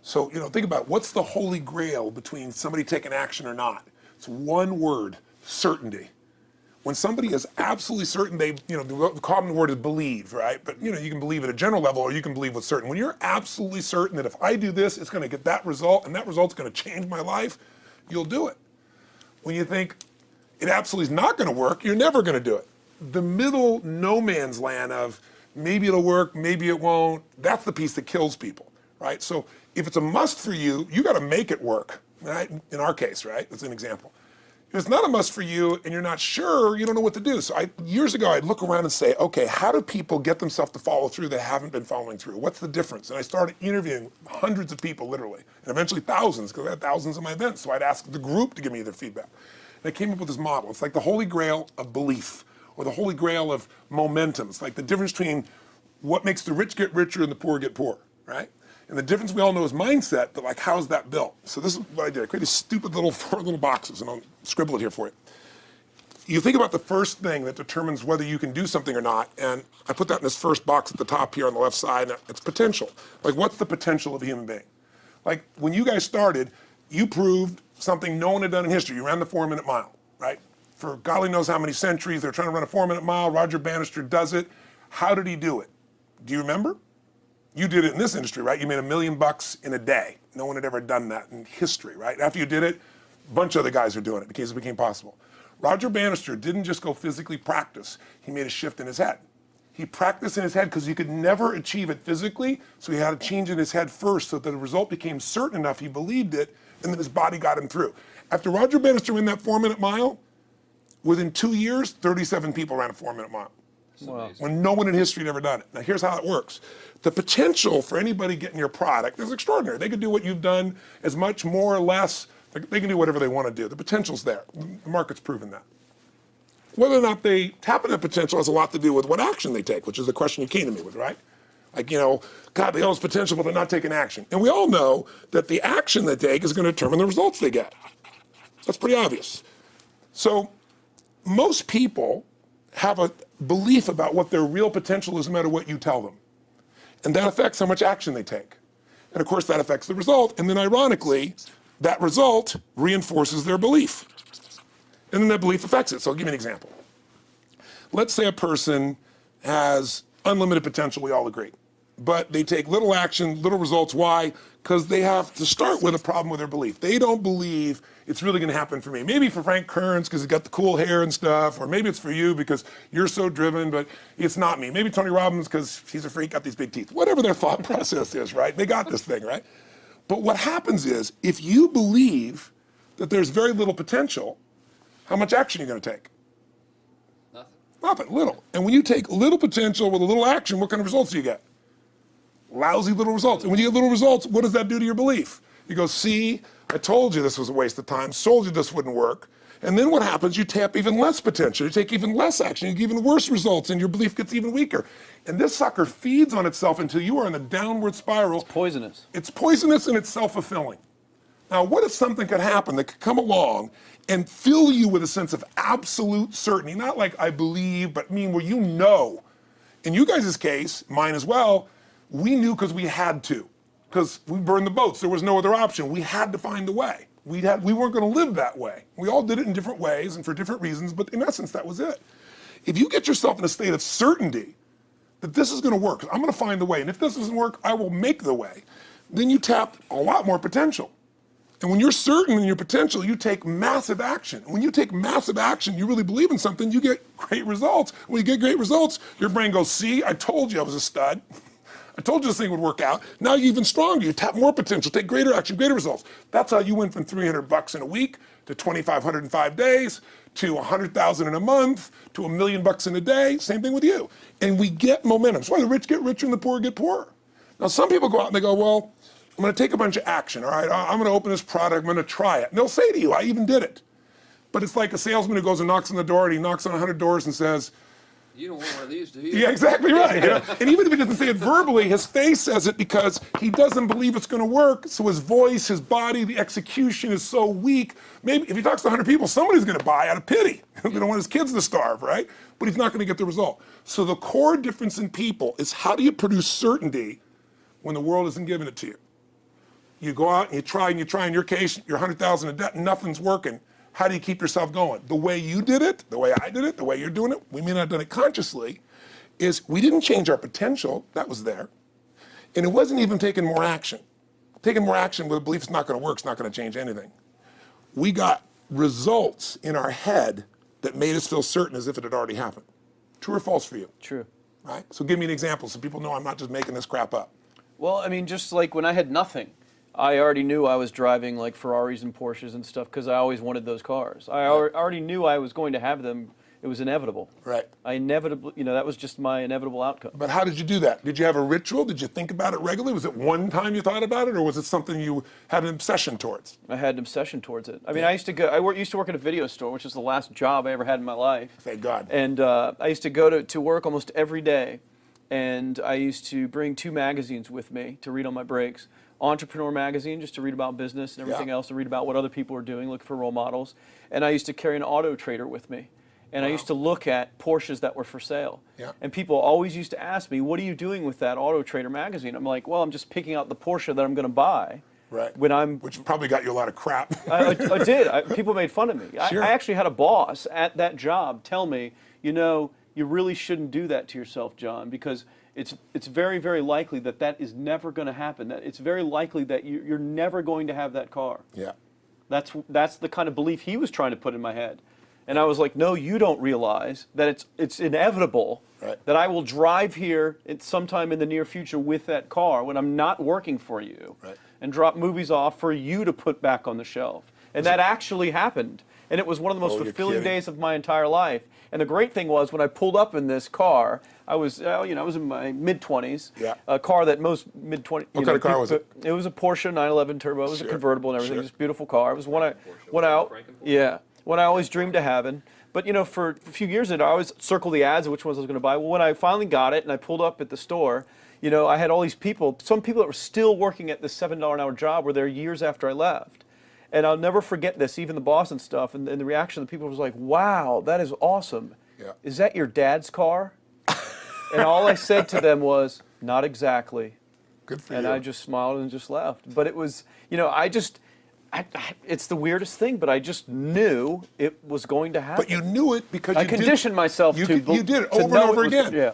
So, think about what's the holy grail between somebody taking action or not. It's one word, certainty. When somebody is absolutely certain, the common word is believe, right? But you can believe at a general level, or you can believe with certain. When you're absolutely certain that if I do this, it's going to get that result, and that result's going to change my life, you'll do it. When you think it absolutely is not going to work, you're never going to do it. The middle no man's land of maybe it'll work, maybe it won't, that's the piece that kills people, right? So if it's a must for you, you got to make it work, right? In our case, right? That's an example. If it's not a must for you and you're not sure, you don't know what to do. So years ago, I'd look around and say, okay, how do people get themselves to follow through that haven't been following through? What's the difference? And I started interviewing hundreds of people, literally, and eventually thousands, because I had thousands of my events. So I'd ask the group to give me their feedback. And I came up with this model. It's like the holy grail of belief, or the holy grail of momentum. It's like the difference between what makes the rich get richer and the poor get poor, right? And the difference we all know is mindset, but like, how's that built? So this is what I did. I created stupid little 4 little boxes, and I'll scribble it here for you. You think about the first thing that determines whether you can do something or not, and I put that in this first box at the top here on the left side, and it's potential. Like, what's the potential of a human being? Like, when you guys started, you proved something no one had done in history. You ran the 4-minute mile, right? For golly knows how many centuries, they're trying to run a 4-minute mile. Roger Bannister does it. How did he do it? Do you remember? You did it in this industry, right? You made $1 million in a day. No one had ever done that in history, right? After you did it, a bunch of other guys are doing it because it became possible. Roger Bannister didn't just go physically practice. He made a shift in his head. He practiced in his head because he could never achieve it physically, so he had to change in his head first so that the result became certain enough, he believed it, and then his body got him through. After Roger Bannister ran that 4-minute mile, within 2 years, 37 people ran a 4-minute mile. Wow. When no one in history had ever done it. Now here's how it works. The potential for anybody getting your product is extraordinary. They could do what you've done as much, more or less. They can do whatever they want to do. The potential's there. The market's proven that. Whether or not they tap into that potential has a lot to do with what action they take, which is the question you came to me with, right? Like, God, they all have potential, but they're not taking action. And we all know that the action they take is going to determine the results they get. That's pretty obvious. So most people have a belief about what their real potential is no matter what you tell them. And that affects how much action they take. And of course that affects the result. And then ironically, that result reinforces their belief. And then that belief affects it. So I'll give you an example. Let's say a person has unlimited potential, we all agree. But they take little action, little results. Why? Because they have to start with a problem with their belief. They don't believe it's really going to happen for me. Maybe for Frank Kearns because he's got the cool hair and stuff, or maybe it's for you because you're so driven, but it's not me. Maybe Tony Robbins because he's a freak, got these big teeth. Whatever their thought process is, right? They got this thing, right? But what happens is, if you believe that there's very little potential, how much action are you going to take? Nothing, little. And when you take little potential with a little action, what kind of results do you get? Lousy little results. And when you get little results, what does that do to your belief? You go, see, I told you this was a waste of time, told you this wouldn't work. And then what happens? You tap even less potential, you take even less action, you get even worse results, and your belief gets even weaker. And this sucker feeds on itself until you are in a downward spiral. It's poisonous. It's poisonous and it's self-fulfilling. Now, what if something could happen that could come along and fill you with a sense of absolute certainty? Not like I believe, but where you know. In you guys' case, mine as well, we knew because we had to. Because we burned the boats. There was no other option. We had to find a way. We weren't going to live that way. We all did it in different ways and for different reasons, but in essence, that was it. If you get yourself in a state of certainty that this is going to work, I'm going to find the way, and if this doesn't work, I will make the way, then you tap a lot more potential. And when you're certain in your potential, you take massive action. When you take massive action, you really believe in something, you get great results. When you get great results, your brain goes, see, I told you I was a stud. I told you this thing would work out. Now you're even stronger. You tap more potential, take greater action, greater results. That's how you went from $300 in a week to $2,500 in 5 days to $100,000 in a month to $1 million in a day. Same thing with you. And we get momentum. That's why the rich get richer and the poor get poorer. Now some people go out and they go, well, I'm going to take a bunch of action. All right, I'm going to open this product. I'm going to try it. And they'll say to you, I even did it. But it's like a salesman who goes and knocks on the door, and he knocks on 100 doors and says, you don't want one of these, do you? Yeah, exactly right. And even if he doesn't say it verbally, his face says it because he doesn't believe it's going to work. So his voice, his body, the execution is so weak. Maybe if he talks to 100 people, somebody's going to buy out of pity. They don't want his kids to starve, right? But he's not going to get the result. So the core difference in people is how do you produce certainty when the world isn't giving it to you? You go out and you try, in your case, you're 100,000 in debt, and nothing's working. How do you keep yourself going? The way you did it, the way I did it, the way you're doing it, we may not have done it consciously, is we didn't change our potential, that was there. And it wasn't even taking more action. Taking more action with a belief it's not gonna work, it's not gonna change anything. We got results in our head that made us feel certain as if it had already happened. True or false for you? True. Right? So give me an example so people know I'm not just making this crap up. Well, I mean, just like when I had nothing, I already knew I was driving like Ferraris and Porsches and stuff because I always wanted those cars. I already knew I was going to have them. It was inevitable. Right. I inevitably, that was just my inevitable outcome. But how did you do that? Did you have a ritual? Did you think about it regularly? Was it one time you thought about it, or was it something you had an obsession towards? I had an obsession towards it. I mean, I used to work at a video store, which was the last job I ever had in my life. Thank God. And I used to go to work almost every day, and I used to bring 2 magazines with me to read on my breaks. Entrepreneur magazine, just to read about business and everything else, to read about what other people are doing, look for role models. And I used to carry an Auto Trader with me. And I used to look at Porsches that were for sale. Yeah. And people always used to ask me, what are you doing with that Auto Trader magazine? I'm like, well, I'm just picking out the Porsche that I'm going to buy. Right. Which probably got you a lot of crap. I did. People made fun of me. Sure. I actually had a boss at that job tell me, you really shouldn't do that to yourself, John, because it's very, very likely that is never going to happen. That it's very likely that you're never going to have that car. Yeah. That's the kind of belief he was trying to put in my head. And I was like, no, you don't realize that it's inevitable that I will drive here sometime in the near future with that car when I'm not working for you and drop movies off for you to put back on the shelf. And that actually happened. And it was one of the most fulfilling days of my entire life. And the great thing was when I pulled up in this car, I was in my mid-20s. Yeah. A car that most mid-20s. What kind of car was it? It was a Porsche 911 Turbo. It was a convertible and everything. It was a beautiful car. It was one I always dreamed of having. But for a few years I always circled the ads of which ones I was going to buy. Well, when I finally got it and I pulled up at the store, I had all these people. Some people that were still working at this $7 an hour job were there years after I left. And I'll never forget this, even the boss and stuff, and the reaction of the people was like, wow, that is awesome. Yeah. Is that your dad's car? And all I said to them was, not exactly. Good for you. And I just smiled and just left. But it was, it's the weirdest thing, but I just knew it was going to happen. But you knew it because I conditioned myself to you did it to over and know over it was- again. yeah.